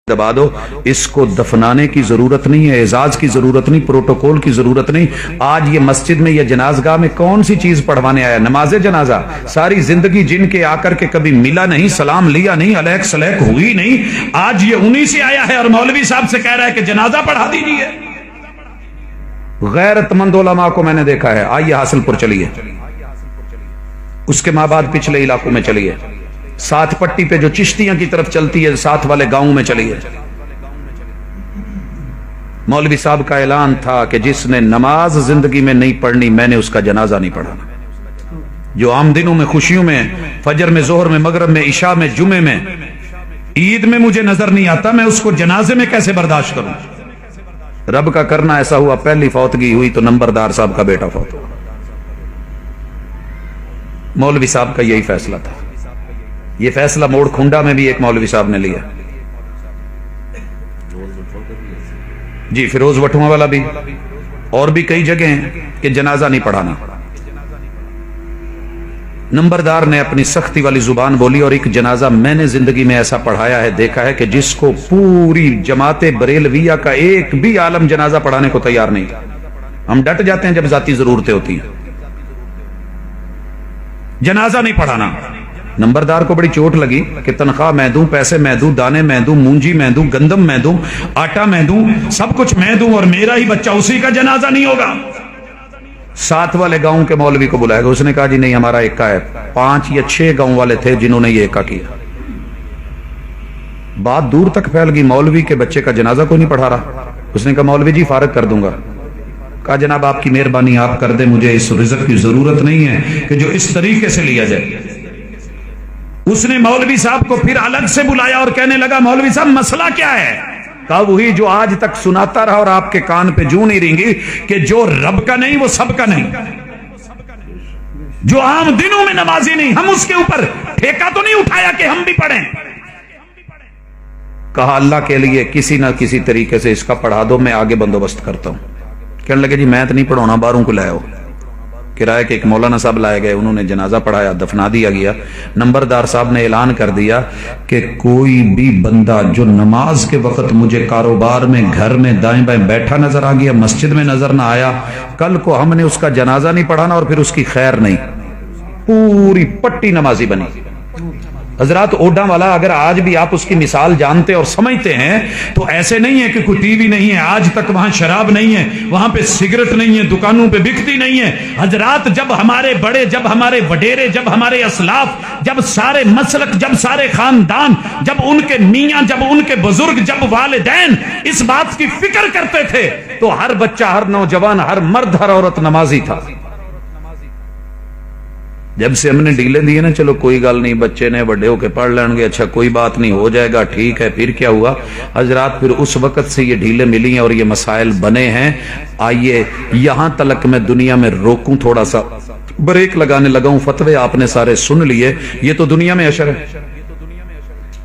दबा दो। इसको दफनाने की जरूरत नहीं है, एजाज की जरूरत नहीं, प्रोटोकॉल की जरूरत नहीं। आज ये मस्जिद में या जनाजगाह में कौन सी चीज पढ़वाने आया? नमाज जनाजा। सारी जिंदगी जिनके आकर के कभी मिला नहीं, सलाम लिया नहीं, अलैक सलैक हुई नहीं, आज ये उन्हीं से आया है और मौलवी साहब से कह रहा है कि जनाजा पढ़ा दीजिए। गैरतमंद उलमा को मैंने देखा है। आइए हासिलपुर चलिए, उसके माँ बाद पिछले इलाकों में चलिए, साथ पट्टी पे जो चिश्तियां की तरफ चलती है, साथ वाले गांव में चलिए। मौलवी साहब का ऐलान था कि जिसने नमाज जिंदगी में नहीं पढ़नी, मैंने उसका जनाजा नहीं पढ़ाना। जो आम दिनों में, खुशियों में, फजर में, जोहर में, मगरब में, इशा में, जुमे में, ईद में मुझे नजर नहीं आता, मैं उसको जनाजे में कैसे बर्दाश्त करूं? रब का करना ऐसा हुआ, पहली फौतगी हुई तो नंबरदार साहब का बेटा फौत हुआ। मौलवी साहब का यही फैसला था। ये फैसला मोड़ खुंडा में भी एक मौलवी साहब ने लिया जी, फिरोज वटुआ वाला भी, और भी कई जगह हैं कि जनाजा नहीं पढ़ाना। नंबरदार ने अपनी सख्ती वाली जुबान बोली, और एक जनाजा मैंने जिंदगी में ऐसा पढ़ाया है, देखा है कि जिसको पूरी जमाते बरेलविया का एक भी आलम जनाजा पढ़ाने को तैयार नहीं था। हम डट जाते हैं जब जाती जरूरतें होती हैं। जनाजा नहीं पढ़ाना। नंबरदार को बड़ी चोट लगी कि तनख्वाह मैं दूं, पैसे मैं दूं, दाने मैं दूं, मूंजी मैं दूं, गंदम मैं दूं, आटा मैं दूं, सब कुछ मैं दूं, और मेरा ही बच्चा, उसी का जनाजा नहीं होगा। साथ वाले गांव के मौलवी को बुलाएगा। उसने कहा जी नहीं, हमारा एका है। 5 या 6 गांव वाले थे जिन्होंने ये एका किया। बात दूर तक फैल गई, मौलवी के बच्चे का जनाजा को नहीं पढ़ा रहा। उसने कहा मौलवी जी फारग कर दूंगा। कहा जनाब आपकी मेहरबानी, आप कर दे, मुझे इस रिज़्क़ की जरूरत नहीं है कि जो इस तरीके से लिया जाए। उसने मौलवी साहब को फिर अलग से बुलाया और कहने लगा मौलवी साहब मसला क्या है? कहा वही जो आज तक सुनाता रहा और आपके कान पे जूं नहीं रेंगी कि जो रब का नहीं वो सबका नहीं, जो आम दिनों में नमाजी नहीं, हम उसके ऊपर ठेका तो नहीं उठाया कि हम भी पढ़ें। कहा अल्लाह के लिए किसी ना किसी तरीके से इसका पढ़ा दो, मैं आगे बंदोबस्त करता हूं। कहने लगे जी मैं तो नहीं पढ़ाना, बाहरों को लाओ। किराए के एक मौलाना साहब लाए गए, उन्होंने जनाजा पढ़ाया, दफना दिया गया। नंबरदार साहब ने ऐलान कर दिया कि कोई भी बंदा जो नमाज के वक्त मुझे कारोबार में, घर में दाएं बाएं बैठा नजर आ गया, मस्जिद में नजर ना आया, कल को हमने उसका जनाजा नहीं पढ़ाना और फिर उसकी खैर नहीं। पूरी पट्टी नमाजी बनी। हजरात ओडा वाला, अगर आज भी आप उसकी मिसाल जानते और समझते हैं तो ऐसे नहीं है कि कोई टीवी नहीं है, आज तक वहां शराब नहीं है, वहां पे सिगरेट नहीं है, दुकानों पे बिकती नहीं है। हजरात जब हमारे बड़े, जब हमारे वडेरे, जब हमारे असलाफ, जब सारे मसलक, जब सारे खानदान, जब उनके मियां, जब उनके बुजुर्ग, जब वालिदैन इस बात की फिक्र करते थे तो हर बच्चा, हर नौजवान, हर मर्द, हर औरत नमाजी था। जब से हमने ढीले दिए ना, चलो कोई गल नहीं, बच्चे ने बड़े होके पढ़ लेंगे, अच्छा कोई बात नहीं, हो जाएगा, ठीक है, फिर क्या हुआ हजरात? फिर उस वक्त से ये ढीले मिली हैं और ये मसाइल बने हैं। आइए यहां तलक मैं दुनिया में रोकूं, थोड़ा सा ब्रेक लगाने लगा हूं। फतवे आपने सारे सुन लिए, ये तो दुनिया में अशर है।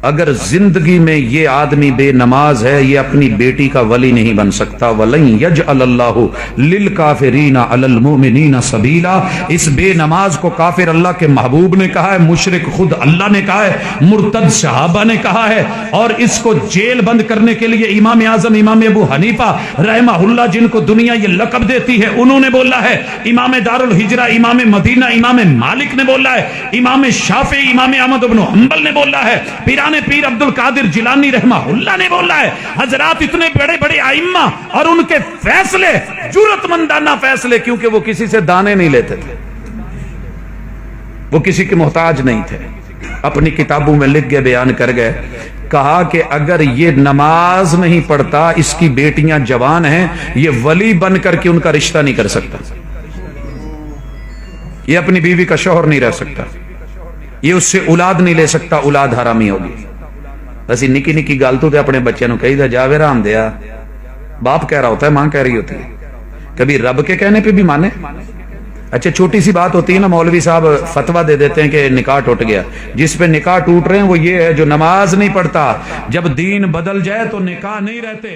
अगर जिंदगी में ये आदमी बेनमाज है, ये अपनी बेटी का वली नहीं बन सकता। वलन यजअलल्लाहु लिल काफिरीना अलल मुमिनीना सबीला। इस बेनमाज को काफिर अल्लाह के महबूब ने कहा है, मुशरिक खुद अल्लाह ने कहा है, मुर्तद सहाबा ने कहा है, और इसको जेल बंद करने के लिए इमाम आजम इमाम अबू हनीफा रहमहुल्लाह, जिनको दुनिया ये लकब देती है, उन्होंने बोला है। इमाम दारुल हिजरा, इमाम मदीना, इमाम मालिक ने बोला है। इमाम शाफी, इमाम अहमद इब्न हंबल ने बोला है। पीर अब्दुल कादिर जिलानी रहमहुल्लाह ने बोला है। हजरात इतने बड़े बड़े आइम्मा, और उनके फैसले जुर्रतमंदाना फैसले, क्योंकि वो किसी से दाने नहीं लेते थे, वो किसी के मोहताज नहीं थे। अपनी किताबों में लिख के बयान कर गए, कहा कि अगर ये नमाज नहीं पढ़ता, इसकी बेटियां जवान हैं, ये वली बन करके उनका रिश्ता नहीं कर सकता, ये अपनी बीवी का शौहर नहीं रह सकता, ये उससे औलाद नहीं ले सकता, औलाद हरामी होगी। ਅਸੀਂ निकी निकी गल तो अपने बच्चों को कही जावे राम दिया, बाप कह रहा होता है, मां कह रही होती है, कभी रब के कहने पे भी माने। अच्छा छोटी सी बात होती है ना, मौलवी साहब फतवा दे देते हैं कि निकाह टूट गया। जिस पे निकाह टूट रहे हैं वो ये है जो नमाज नहीं पढ़ता। जब दीन बदल जाए तो निकाह नहीं रहते।